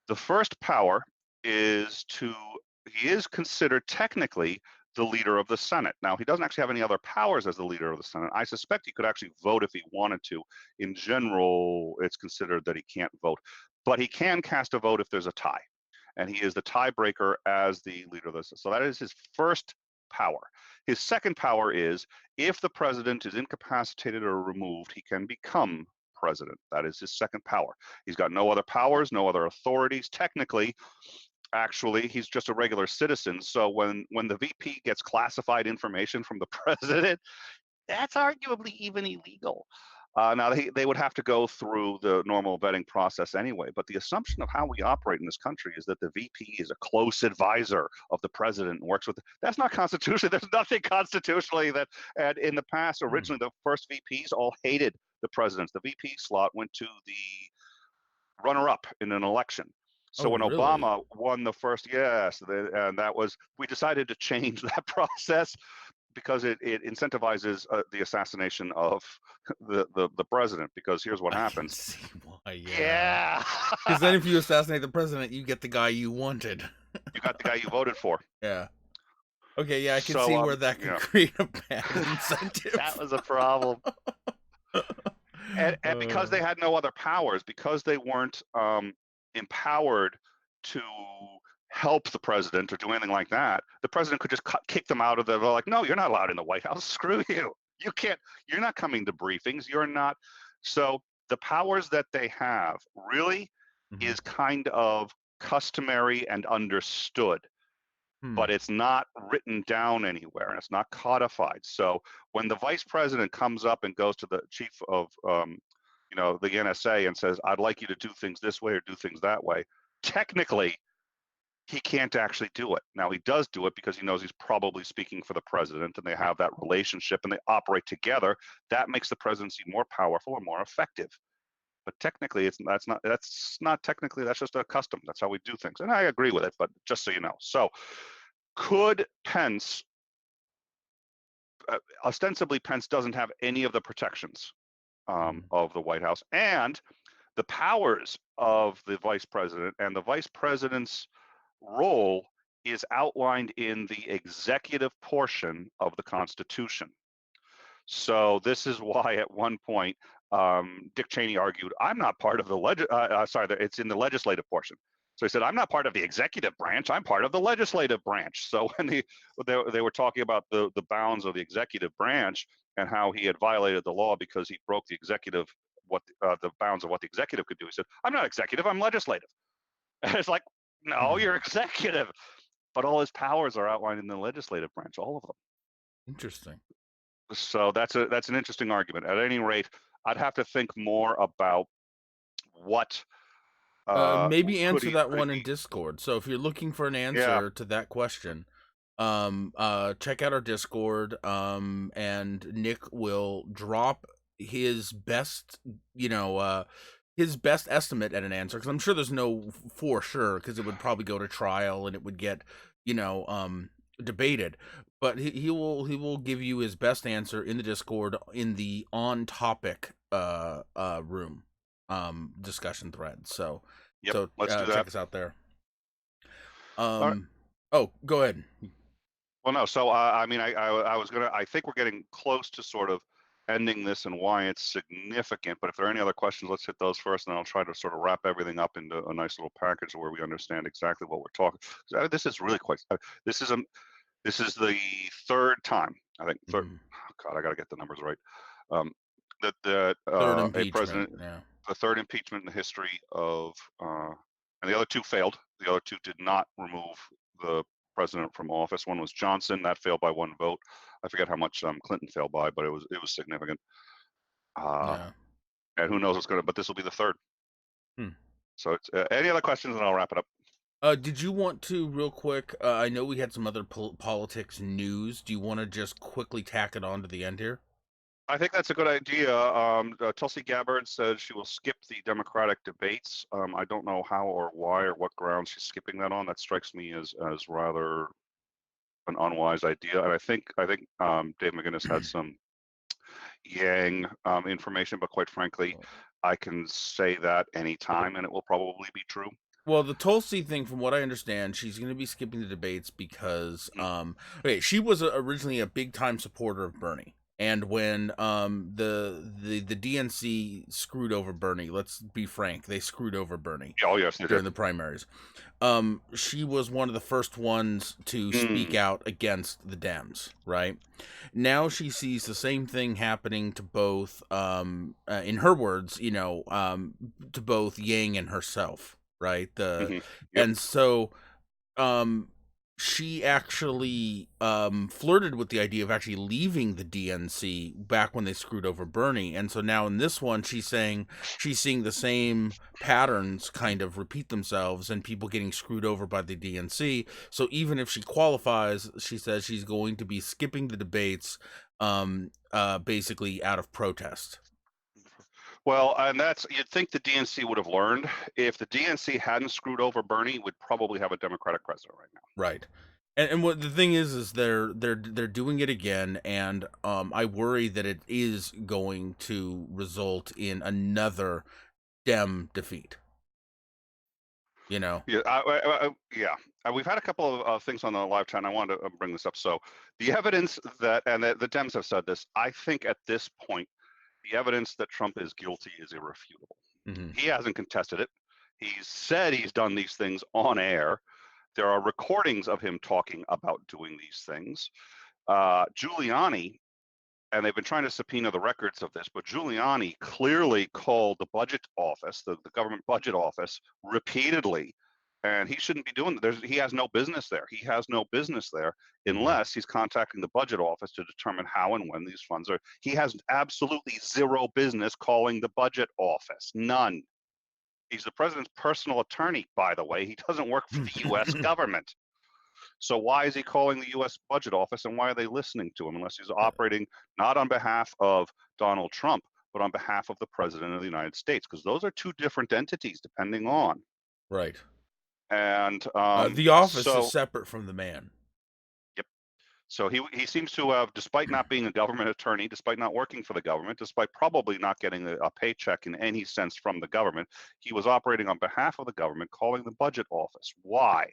The first power is he is considered technically the leader of the Senate. Now, he doesn't actually have any other powers as the leader of the Senate. I suspect he could actually vote if he wanted to. In general, it's considered that he can't vote, but he can cast a vote if there's a tie, and he is the tiebreaker as the leader of the Senate. So that is his first power. His second power is if the president is incapacitated or removed, he can become president. That is his second power. He's got no other powers, no other authorities. Technically, actually, he's just a regular citizen. So when the VP gets classified information from the president, that's arguably even illegal. Now, they would have to go through the normal vetting process anyway, but the assumption of how we operate in this country is that the VP is a close advisor of the president and works with. That's not constitutional. There's nothing constitutionally that, and in the past, originally, the first VPs all hated the presidents. The VP slot went to the runner-up in an election. So when really? Obama won the first, yes, and that was, we decided to change that process because it incentivizes the assassination of the president. Because here's what happens. I can see why, Yeah. Because then if you assassinate the president, you get the guy you wanted. You got the guy you voted for. Yeah. Okay, yeah, I can see where that could create a bad incentive. That was a problem. And because they had no other powers, because they weren't empowered to help the president or do anything like that, the president could just kick them out of the, like, no, you're not allowed in the White House. Screw you. You can't, you're not coming to briefings. You're not. So the powers that they have really is kind of customary and understood, but it's not written down anywhere and it's not codified. So when the vice president comes up and goes to the chief of the NSA and says, I'd like you to do things this way or do things that way, technically he can't actually do it. Now, he does do it because he knows he's probably speaking for the president and they have that relationship and they operate together. That makes the presidency more powerful and more effective. But technically, that's not technically, that's just a custom. That's how we do things. And I agree with it, but just so you know. So could Pence, ostensibly Pence doesn't have any of the protections of the White House and the powers of the vice president, and the vice president's role is outlined in the executive portion of the Constitution. So this is why at one point Dick Cheney argued, I'm not part of the it's in the legislative portion. So he said, "I'm not part of the executive branch. I'm part of the legislative branch." So when they were talking about the bounds of the executive branch and how he had violated the law because he broke the executive the bounds of what the executive could do, he said, "I'm not executive. I'm legislative." And it's like, no, you're executive, but all his powers are outlined in the legislative branch, all of them. Interesting. So that's an interesting argument. At any rate, I'd have to think more about what Maybe could answer he that could one in he Discord. So if you're looking for an yeah. answer to that question, check out our Discord. And Nick will drop his best, his best estimate at an answer, because I'm sure there's no for sure, because it would probably go to trial and it would get, you know, debated. But he will give you his best answer in the Discord in the on topic room discussion thread. So Yep, let's do that. check us out there. All right. Oh, go ahead. Well, no. So, I mean, I was gonna. I think we're getting close to sort of ending this and why it's significant. But if there are any other questions, let's hit those first, and then I'll try to sort of wrap everything up into a nice little package where we understand exactly what we're talking. This is really quite. This is the third time, I think. Third. Mhm. Oh God, I got to get the numbers right. That Third a president, impeachment. Yeah. the third impeachment in the history of, and the other two failed. The other two did not remove the president from office. One was Johnson, that failed by one vote. I forget how much Clinton failed by, but it was significant. Uh, Yeah. and who knows what's going to, but this will be the third. Hmm. So it's, any other questions, and I'll wrap it up. Did you want to, real quick? I know we had some other politics news. Do you want to just quickly tack it on to the end here? I think that's a good idea. Tulsi Gabbard says she will skip the Democratic debates. I don't know how or why or what grounds she's skipping that on. That strikes me as rather an unwise idea. And I think Dave McGinnis had some Yang information, but quite frankly, I can say that anytime and it will probably be true. Well, the Tulsi thing, from what I understand, she's going to be skipping the debates because, okay, she was originally a big time supporter of Bernie, and when the DNC screwed over Bernie, let's be frank, they screwed over Bernie Oh yes, they during did. the primaries. She was one of the first ones to speak Mm. out against the Dems. Right now, she sees the same thing happening to both, in her words, to both Yang and herself. Right. Hmm. Yep. And so um she actually flirted with the idea of actually leaving the DNC back when they screwed over Bernie. And so now in this one, she's saying she's seeing the same patterns kind of repeat themselves and people getting screwed over by the DNC. So even if she qualifies, she says she's going to be skipping the debates, basically out of protest. Well, and that's, you'd think the DNC would have learned. If the DNC hadn't screwed over Bernie, we'd probably have a Democratic president right now. Right. And what the thing is they're doing it again, and I worry that it is going to result in another Dem defeat. Yeah, yeah. We've had a couple of things on the live chat, and I wanted to bring this up. So the evidence that, and the Dems have said this, I think at this point, the evidence that Trump is guilty is irrefutable. Mm-hmm. He hasn't contested it. He's said he's done these things on air. There are recordings of him talking about doing these things. Giuliani, and they've been trying to subpoena the records of this, but Giuliani clearly called the budget office, the government budget office, repeatedly, and he shouldn't be doing that. He has no business there. He has no business there unless he's contacting the budget office to determine how and when these funds are. He has absolutely zero business calling the budget office. None. He's the president's personal attorney, by the way. He doesn't work for the U.S. government. So why is he calling the U.S. budget office, and why are they listening to him unless he's operating not on behalf of Donald Trump, but on behalf of the president of the United States? Because those are two different entities, depending on. Right. And the office so, is separate from the man. yep. So he seems to have, despite not being a government attorney, despite not working for the government, despite probably not getting a paycheck in any sense from the government, he was operating on behalf of the government, calling the budget office. Why?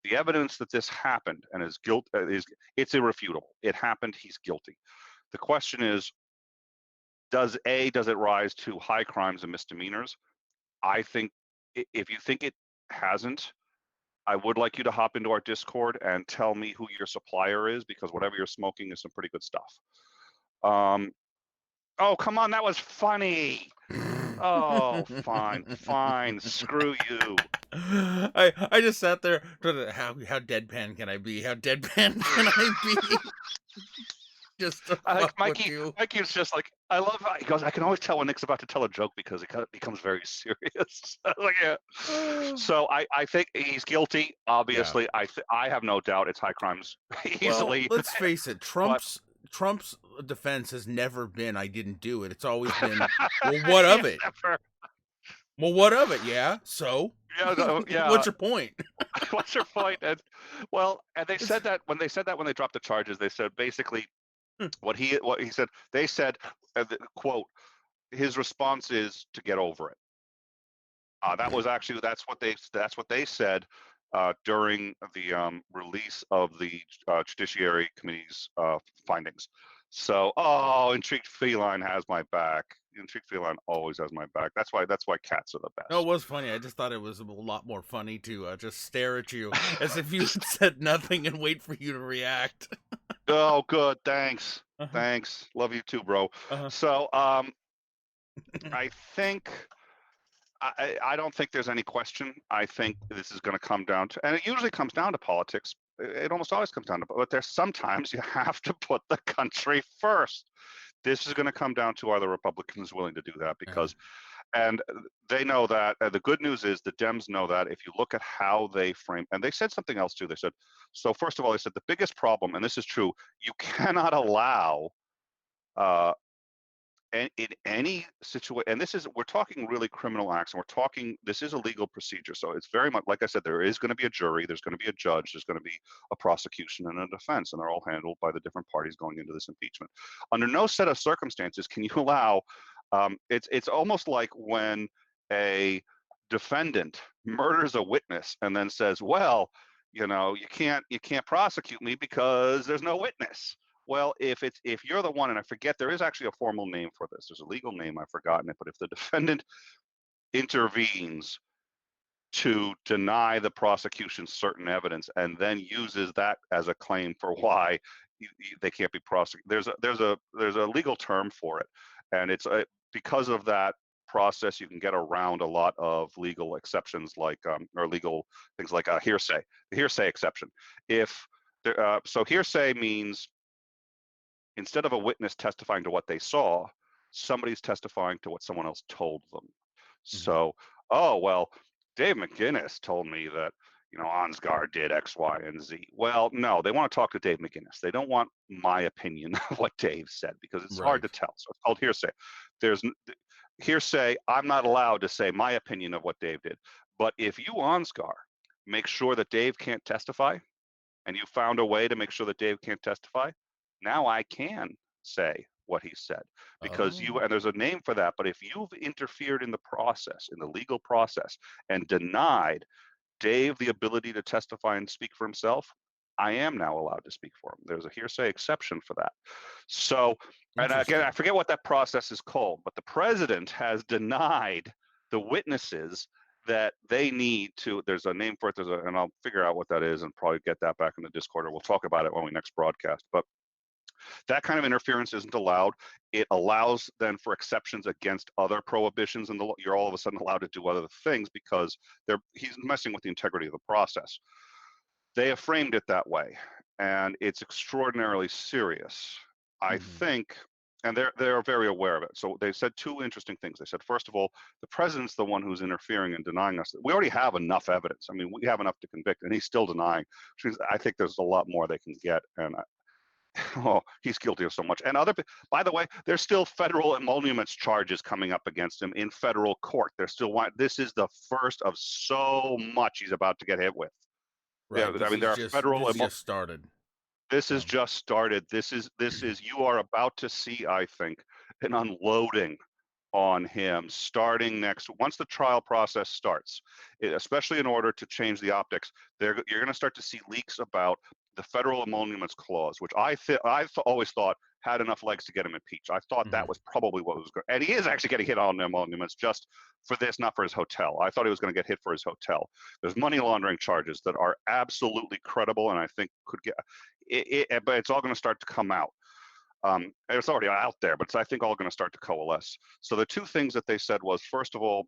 The evidence that this happened and his guilt it's irrefutable. It happened. He's guilty. The question is, does it rise to high crimes and misdemeanors? I think if you think it hasn't, I would like you to hop into our Discord and tell me who your supplier is, because whatever you're smoking is some pretty good stuff. Oh, come on, that was funny. Oh, fine, fine, screw you. I just sat there. How deadpan can I be? How deadpan can I be? Just to I like fuck with you. Mikey's just like, I love how he goes, I can always tell when Nick's about to tell a joke because it becomes very serious. Like, yeah. So I think he's guilty. Obviously, I have no doubt it's high crimes Well, easily. let's face it. But Trump's defense has never been I didn't do it. It's always been, well, what of it? never. Well, what of it? Yeah. So, Yeah, no, yeah. what's your point? What's your point? And well, and they said that when they dropped the charges, they said basically what he said. They said, quote, his response is to get over it. That was actually that's what they said during the release of the Judiciary Committee's findings. So, Intrigued Feline has my back. Intrigued Feline always has my back. That's why cats are the best. No, it was funny. I just thought it was a lot more funny to just stare at you as if you had said nothing and wait for you to react. Oh, good. Thanks. Thanks. Love you too, bro. So, I think. I don't think there's any question. I think this is going to come down to, and it usually comes down to politics. It almost always comes down to, but there's sometimes you have to put the country first. This is going to come down to, are the Republicans willing to do that? Because, and they know that. The good news is the Dems know that. If you look at how they frame, and they said something else too. They said, so first of all, they said the biggest problem, and this is true, you cannot allow and in any situation, and we're talking really criminal acts, and this is a legal procedure. So it's very much, like I said, there is going to be a jury, there's going to be a judge, there's going to be a prosecution and a defense, and they're all handled by the different parties going into this impeachment. Under no set of circumstances can you allow, it's almost like when a defendant murders a witness and then says, well, you can't prosecute me because there's no witness. Well, if you're the one, and I forget, there is actually a formal name for this. There's a legal name, I've forgotten it, but if the defendant intervenes to deny the prosecution certain evidence and then uses that as a claim for why they can't be prosecuted, there's a legal term for it, and it's because of that process, you can get around a lot of legal exceptions, like or legal things like hearsay, the hearsay exception. So hearsay means, instead of a witness testifying to what they saw, somebody's testifying to what someone else told them. So, well, Dave McGinnis told me that, Ansgar did X, Y, and Z. Well, no, they want to talk to Dave McGinnis. They don't want my opinion of what Dave said, because it's hard to tell. So it's called hearsay. There's hearsay. I'm not allowed to say my opinion of what Dave did. But if you, Ansgar, make sure that Dave can't testify, and you found a way to make sure that Dave can't testify, now I can say what he said, because and there's a name for that, but if you've interfered in the process, in the legal process, and denied Dave the ability to testify and speak for himself, I am now allowed to speak for him. There's a hearsay exception for that. So, and again, I forget what that process is called, but the president has denied the witnesses that they need to, there's a name for it, and I'll figure out what that is and probably get that back in the Discord, or we'll talk about it when we next broadcast. But that kind of interference isn't allowed. It allows then for exceptions against other prohibitions, and you're all of a sudden allowed to do other things because he's messing with the integrity of the process. They have framed it that way, and it's extraordinarily serious, I think, and they're very aware of it. So they said two interesting things. They said, first of all, the president's the one who's interfering and denying us. We already have enough evidence. I mean, we have enough to convict, and he's still denying. Which means I think there's a lot more they can get, and he's guilty of so much. And by the way, there's still federal emoluments charges coming up against him in federal court. This is the first of so much he's about to get hit with. Right. Yeah, I mean, there are federal. This just started. This has just started. This is you are about to see, I think, an unloading on him starting once the trial process starts, especially in order to change the optics. You're going to start to see leaks about the federal emoluments clause, which I always thought had enough legs to get him impeached. I thought that Mhm. was probably what was going, and he is actually getting hit on emoluments just for this, not for his hotel. I thought he was going to get hit for his hotel. There's money laundering charges that are absolutely credible, and I think could get but it's all going to start to come out. It's already out there, but it's, I think, all going to start to coalesce. So the two things that they said was, first of all,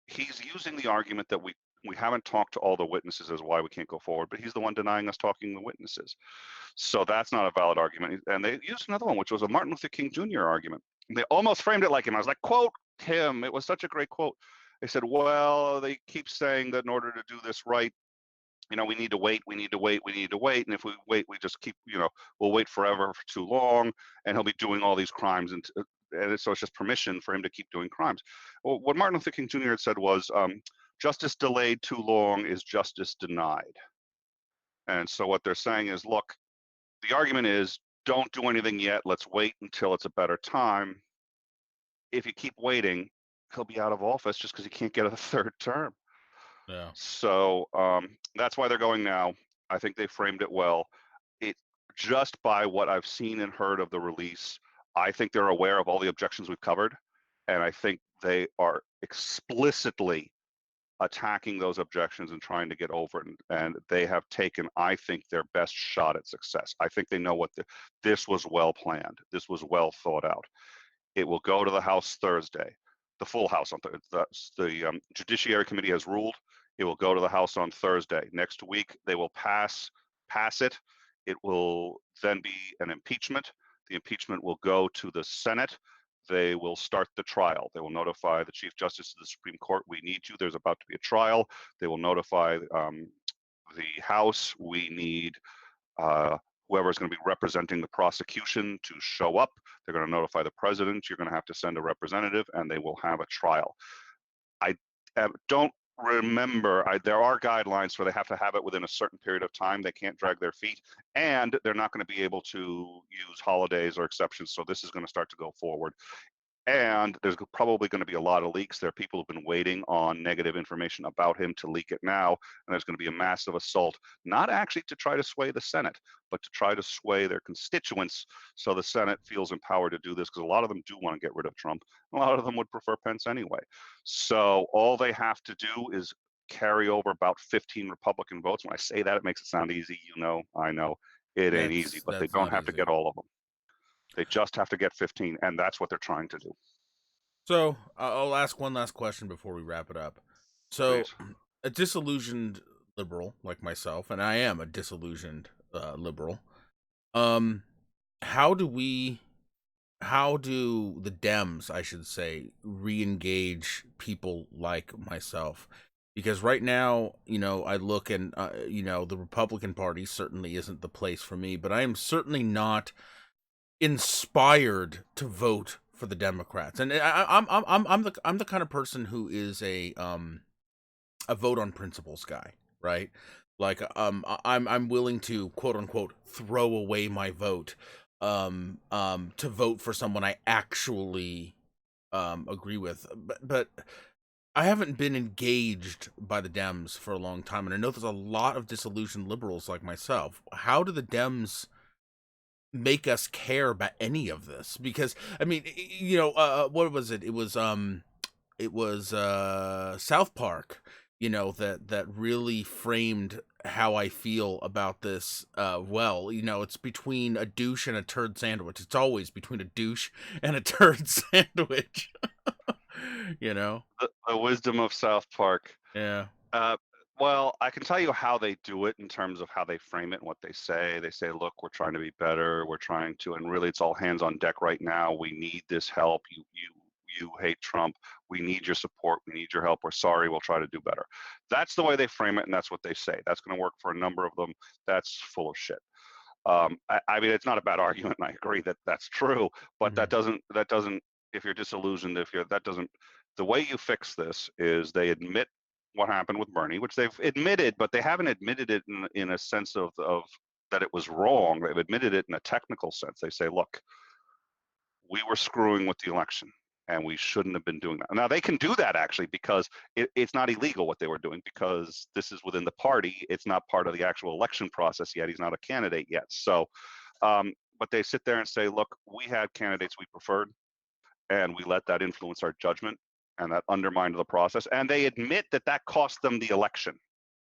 he's using the argument that we haven't talked to all the witnesses as why we can't go forward, but he's the one denying us talking to the witnesses. So that's not a valid argument. And they used another one, which was a Martin Luther King Jr. argument. They almost framed it like him. I was like, quote him. It was such a great quote. They said, well, they keep saying that in order to do this right, we need to wait, we need to wait, we need to wait. And if we wait, we just keep, we'll wait forever for too long, and he'll be doing all these crimes. And so it's just permission for him to keep doing crimes. Well, what Martin Luther King Jr. had said was, justice delayed too long is justice denied. And so what they're saying is, look, the argument is, don't do anything yet. Let's wait until it's a better time. If you keep waiting, he'll be out of office just because he can't get a third term. Yeah. So that's why they're going now. I think they framed it well. It just by what I've seen and heard of the release, I think they're aware of all the objections we've covered, and I think they are explicitly attacking those objections and trying to get over it. And they have taken, I think, their best shot at success. I think they know what this was well planned. This was well thought out. It will go to the House Thursday, the full House. The Judiciary Committee has ruled. It will go to the House on Thursday. Next week, they will pass it. It will then be an impeachment. The impeachment will go to the Senate. They will start the trial. They will notify the Chief Justice of the Supreme Court, we need you. There's about to be a trial. They will notify the House, we need whoever is going to be representing the prosecution to show up. They're going to notify the president. You're going to have to send a representative, and they will have a trial. I don't remember. There are guidelines where they have to have it within a certain period of time. They can't drag their feet, and they're not going to be able to use holidays or exceptions. So this is going to start to go forward. And there's probably going to be a lot of leaks. There are people who've been waiting on negative information about him to leak it now. And there's going to be a massive assault, not actually to try to sway the Senate, but to try to sway their constituents so the Senate feels empowered to do this, because a lot of them do want to get rid of Trump. A lot of them would prefer Pence anyway. So all they have to do is carry over about 15 Republican votes. When I say that, it makes it sound easy. I know it ain't easy, but they That's don't not have to easy. get all of them. They just have to get 15, and that's what they're trying to do. So I'll ask one last question before we wrap it up. So, Please. a disillusioned liberal like myself, and I am a disillusioned liberal. How do the Dems, I should say, re-engage people like myself? Because right now, I look and the Republican Party certainly isn't the place for me, but I am certainly not inspired to vote for the Democrats. And I'm the kind of person who is a vote on principles guy, right? Like I'm willing to quote unquote throw away my vote to vote for someone I actually agree with. But I haven't been engaged by the Dems for a long time, and I know there's a lot of disillusioned liberals like myself. How do the Dems make us care about any of this? Because I mean, what was it? It was South Park, that really framed how I feel about this. Well, it's between a douche and a turd sandwich. It's always between a douche and a turd sandwich. The wisdom of South Park. Yeah. Well, I can tell you how they do it in terms of how they frame it and what they say. They say, look, we're trying to be better. We're trying to, and really it's all hands on deck right now. We need this help. You hate Trump. We need your support. We need your help. We're sorry. We'll try to do better. That's the way they frame it, and that's what they say. That's going to work for a number of them. That's full of shit. I mean, it's not a bad argument, and I agree that that's true, but that doesn't, if you're disillusioned, the way you fix this is they admit what happened with Bernie, which they've admitted, but they haven't admitted it in a sense of that it was wrong. They've admitted it in a technical sense. They say, look, we were screwing with the election, and we shouldn't have been doing that. Now, they can do that actually because it's not illegal what they were doing, because this is within the party. It's not part of the actual election process yet. He's not a candidate yet. So but they sit there and say, look, we had candidates we preferred, and we let that influence our judgment, and that undermined the process. And they admit that that cost them the election.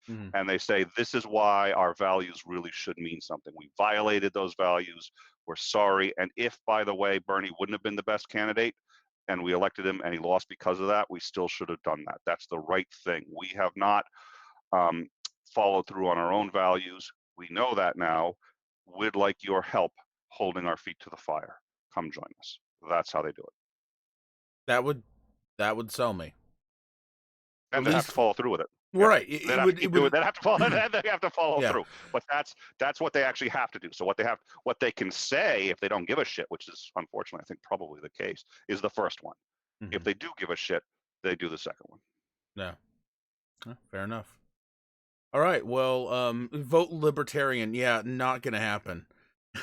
Mhm. And they say, this is why our values really should mean something. We violated those values. We're sorry. And if, by the way, Bernie wouldn't have been the best candidate and we elected him and he lost because of that, we still should have done that. That's the right thing. We have not followed through on our own values. We know that now. We'd like your help holding our feet to the fire. Come join us. That's how they do it. That would sell me. And At they have least, to follow through with it. right. They'd It have to would. keep It doing. would. They have to follow. They have to follow Yeah. through. But that's what they actually have to do. So what they can say if they don't give a shit, which is unfortunately I think probably the case, is the first one. If Mhm. they do give a shit, they do the second one. No. Fair enough. All right. Well, vote libertarian. Yeah, not gonna happen.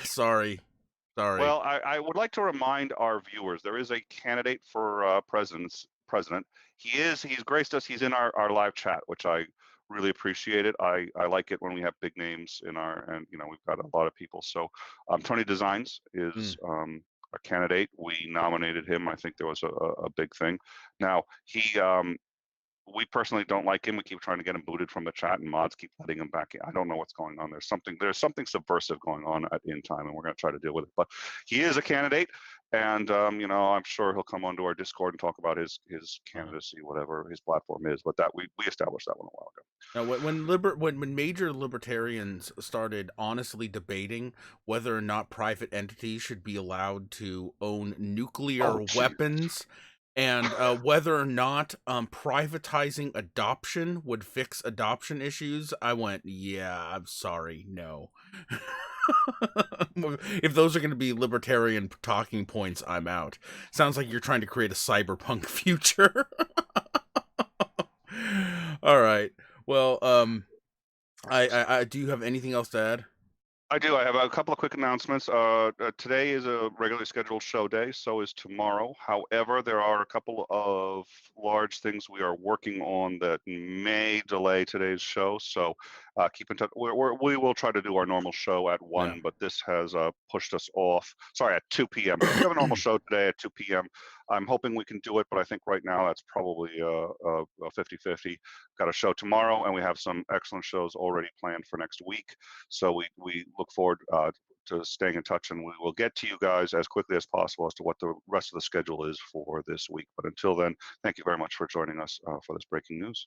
Sorry. Well, I would like to remind our viewers there is a candidate for president. He's graced us. He's in our live chat, which I really appreciate it. I like it when we have big names in and we've got a lot of people. So Tony Designs is a candidate. We nominated him. I think there was a big thing. Now we personally don't like him. We keep trying to get him booted from the chat, and mods keep letting him back in. I don't know what's going on. There's something subversive going on in time, and we're going to try to deal with it. But he is a candidate, and I'm sure he'll come onto our Discord and talk about his candidacy, whatever his platform is. But that we established that one a while ago. Now, when major libertarians started honestly debating whether or not private entities should be allowed to own nuclear weapons, and whether or not privatizing adoption would fix adoption issues, I went, yeah, I'm sorry, no. If those are going to be libertarian talking points, I'm out. Sounds like you're trying to create a cyberpunk future. All right. Well, I do you have anything else to add? I do. I have a couple of quick announcements. Today is a regularly scheduled show day, so is tomorrow. However, there are a couple of large things we are working on that may delay today's show. So keep in touch. We will try to do our normal show at 1, Yeah. but this has pushed us off. Sorry, at 2 p.m. We have a normal show today at 2 p.m. I'm hoping we can do it, but I think right now that's probably a 50-50. Got a show tomorrow, and we have some excellent shows already planned for next week. So we look forward to staying in touch, and we will get to you guys as quickly as possible as to what the rest of the schedule is for this week. But until then, thank you very much for joining us for this breaking news.